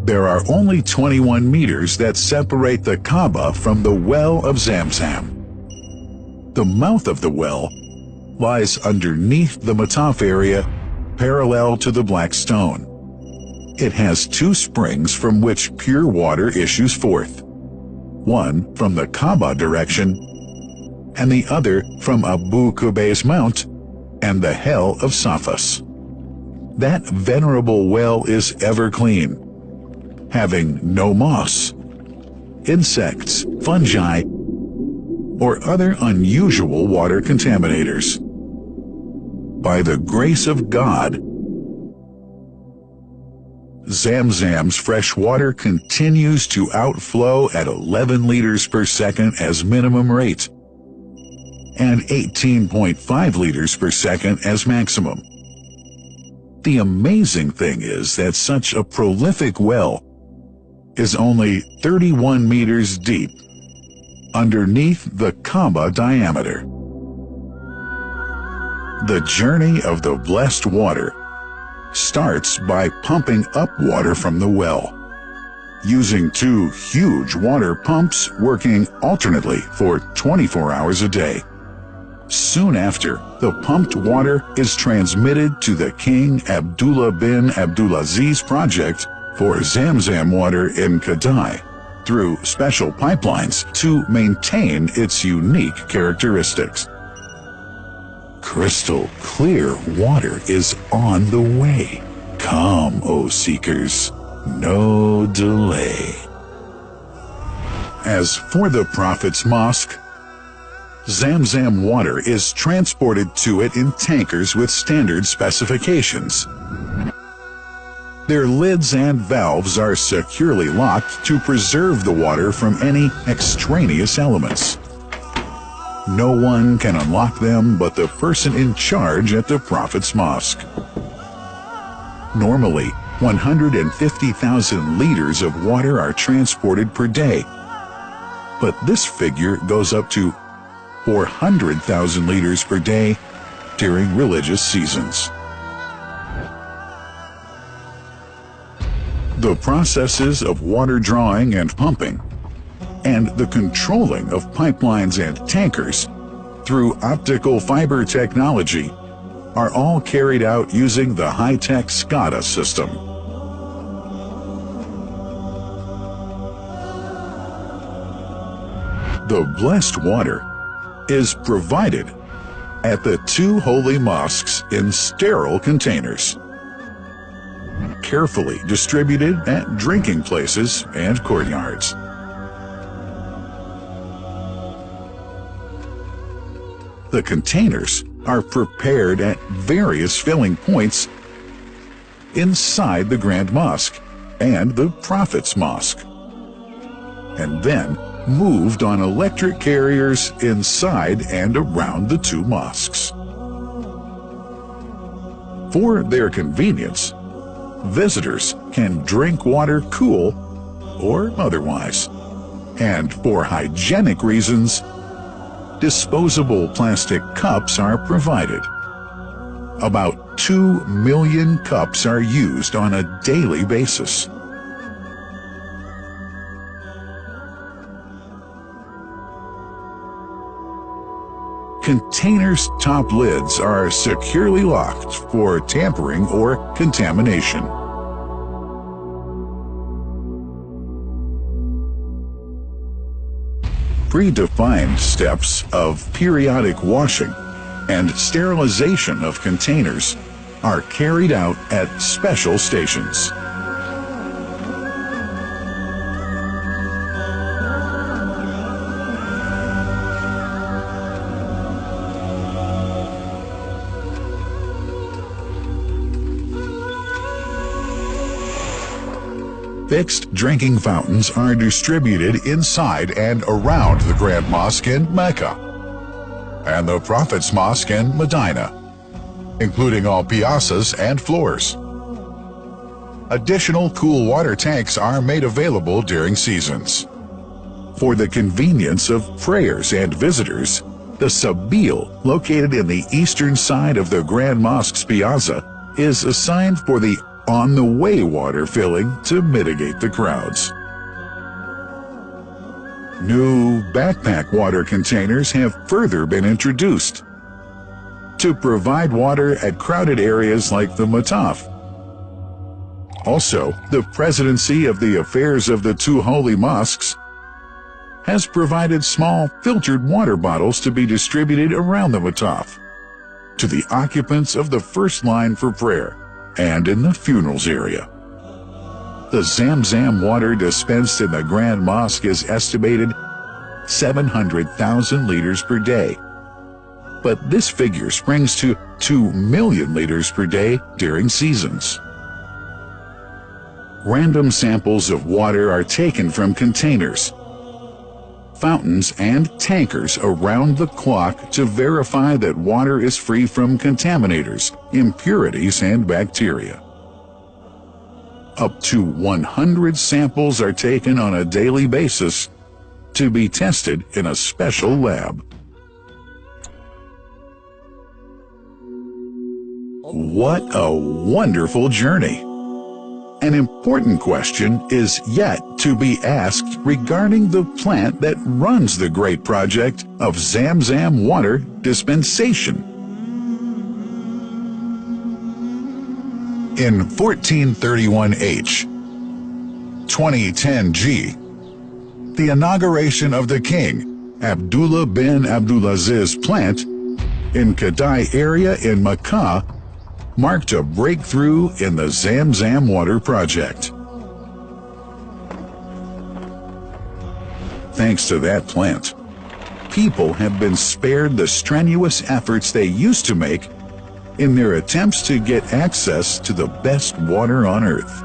There are only 21 meters that separate the Kaaba from the well of ZAMZAM. The mouth of the well lies underneath the Mataf area, parallel to the Black Stone. It has two springs from which pure water issues forth, one from the Kaaba direction and the other from Abu Qubay's Mount and the Hell of Safas. That venerable well is ever clean, having no moss, insects, fungi, or other unusual water contaminators. By the grace of God, ZAMZAM's fresh water continues to outflow at 11 liters per second as minimum rate and 18.5 liters per second as maximum. The amazing thing is that such a prolific well is only 31 meters deep underneath the Kaaba diameter. The journey of the blessed water starts by pumping up water from the well, using two huge water pumps working alternately for 24 hours a day. Soon after, the pumped water is transmitted to the King Abdullah bin Abdulaziz project for ZAMZAM water in Kadai through special pipelines to maintain its unique characteristics. Crystal clear water is on the way. Come, O seekers, no delay. As for the Prophet's Mosque, ZAMZAM water is transported to it in tankers with standard specifications. Their lids and valves are securely locked to preserve the water from any extraneous elements. No one can unlock them but the person in charge at the Prophet's Mosque. Normally, 150,000 liters of water are transported per day, but this figure goes up to 400,000 liters per day during religious seasons. The processes of water drawing and pumping, and the controlling of pipelines and tankers through optical fiber technology are all carried out using the high-tech SCADA system. The blessed water is provided at the two holy mosques in sterile containers, carefully distributed at drinking places and courtyards. The containers are prepared at various filling points inside the Grand Mosque and the Prophet's Mosque, and then moved on electric carriers inside and around the two mosques. For their convenience, visitors can drink water cool or otherwise, and for hygienic reasons, disposable plastic cups are provided. About 2 million cups are used on a daily basis. Containers' top lids are securely locked for tampering or contamination. Predefined steps of periodic washing and sterilization of containers are carried out at special stations. Fixed drinking fountains are distributed inside and around the Grand Mosque in Mecca and the Prophet's Mosque in Medina, including all piazzas and floors. Additional cool water tanks are made available during seasons. For the convenience of prayers and visitors, the Sabil, located in the eastern side of the Grand Mosque's piazza, is assigned for the on-the-way water filling to mitigate the crowds. New backpack water containers have further been introduced to provide water at crowded areas like the Mataf. Also, the Presidency of the Affairs of the Two Holy Mosques has provided small filtered water bottles to be distributed around the Mataf to the occupants of the first line for prayer and in the funerals area. The ZAMZAM water dispensed in the Grand Mosque is estimated 700,000 liters per day, but this figure springs to 2 million liters per day during seasons. Random samples of water are taken from containers, fountains, and tankers around the clock to verify that water is free from contaminators, impurities, and bacteria. Up to 100 samples are taken on a daily basis to be tested in a special lab. What a wonderful journey! An important question is yet to be asked regarding the plant that runs the great project of ZAMZAM water dispensation. In 1431H, 2010G, the inauguration of the King Abdullah bin Abdulaziz plant in Kadai area in Makkah marked a breakthrough in the ZAMZAM water project. Thanks to that plant, people have been spared the strenuous efforts they used to make in their attempts to get access to the best water on earth.